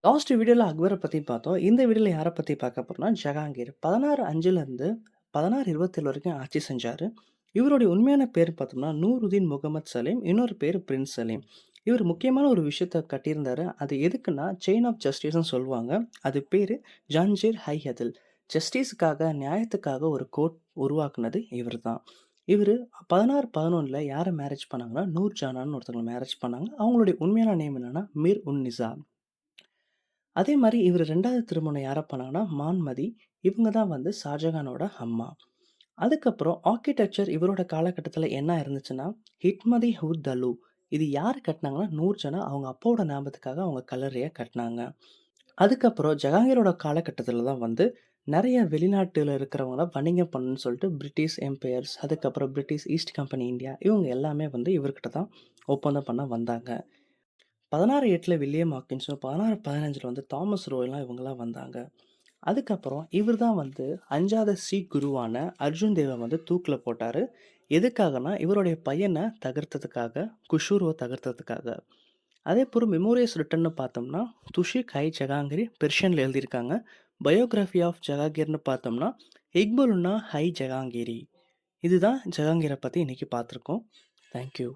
Last வீடியோல அக்பர பத்தி பார்த்தோம். இந்த வீடியோல யார பத்தி பார்க்க போறோம்னா, ஜஹாங்கீர். 1605லேருந்து 1627 வரைக்கும் ஆட்சி செஞ்சாரு. இவருடைய உண்மையான பேர் பார்த்தோம்னா, நூருதீன் முகமது சலீம். இன்னொரு பேரு பிரின்ஸ் சலீம். இவரு முக்கியமான ஒரு விஷயத்த கட்டியிருந்தாரு. அது எதுக்குன்னா, செயின் ஆஃப் ஜஸ்டிஸ்ன்னு சொல்லுவாங்க. அது பேரு ஜான்ஜீர் ஹை அதில். ஜஸ்டிஸ்க்காக, நியாயத்துக்காக ஒரு கோர்ட் உருவாக்குனது இவரு தான். இவரு 1611ல யார மேரேஜ் பண்ணாங்கன்னா, நூர்ஜஹான்னு ஒருத்தவங்கள மேரேஜ் பண்ணாங்க. அவங்களுடைய உண்மையான நேம் என்னன்னா, மிர் உன் நிசா. அதே மாரி இவரு 2வது திருமணம் யார பண்ணாங்கன்னா, மான்மதி. இவங்க தான் வந்து ஷாஜகானோட அம்மா. அதுக்கப்புறம் ஆர்க்கிடெக்சர் இவரோட காலகட்டத்தில என்ன இருந்துச்சுன்னா, ஹிட்மதி உத் தலு. இது யாரு கட்டுனாங்கன்னா, நூர்ஜஹான் அவங்க அப்பாவோட ஞாபகத்துக்காக அவங்க கல்லறைய கட்டுனாங்க. அதுக்கப்புறம் ஜஹாங்கீரோட காலகட்டத்தில தான் வந்து நெறைய வெளிநாட்டுல இருக்கிறவங்கள வணிகம் பண்ணணும்னு சொல்லிட்டு பிரிட்டிஷ் எம்பையர்ஸ், அதுக்கப்புறம் பிரிட்டிஷ் ஈஸ்ட் கம்பெனி இந்தியா இவங்க எல்லாமே வந்து இவர்கிட்ட தான் ஒப்பந்தம் பண்ண வந்தாங்க. 1608ல வில்லியம் ஹாக்கின்ஸும், 1615ல வந்து தாமஸ் ரோயலாம் இவங்கலாம் வந்தாங்க. அதுக்கப்புறம் இவர் தான் வந்து 5வது சீக் குருவான அர்ஜுன் தேவ வந்து தூக்குல போட்டாரு. எதுக்காகன்னா, இவருடைய பையன தகர்த்ததுக்காக, குஷூருவ தகர்த்ததுக்காக. அதேபோல மெமோரியஸ் ரிட்டன்னு பார்த்தோம்னா, துஷிக் ஐ ஜஹாங்கீர் பெர்ஷியன்ல எழுதியிருக்காங்க. பயோகிராஃபி ஆஃப் ஜஹாங்கீர்ன்னு பார்த்தோம்னா, இக்பலுன்னா ஹை ஜஹாங்கீரி. இதுதான் ஜஹாங்கீர பத்தி இன்னைக்கு பார்த்துருக்கோம். Thank you.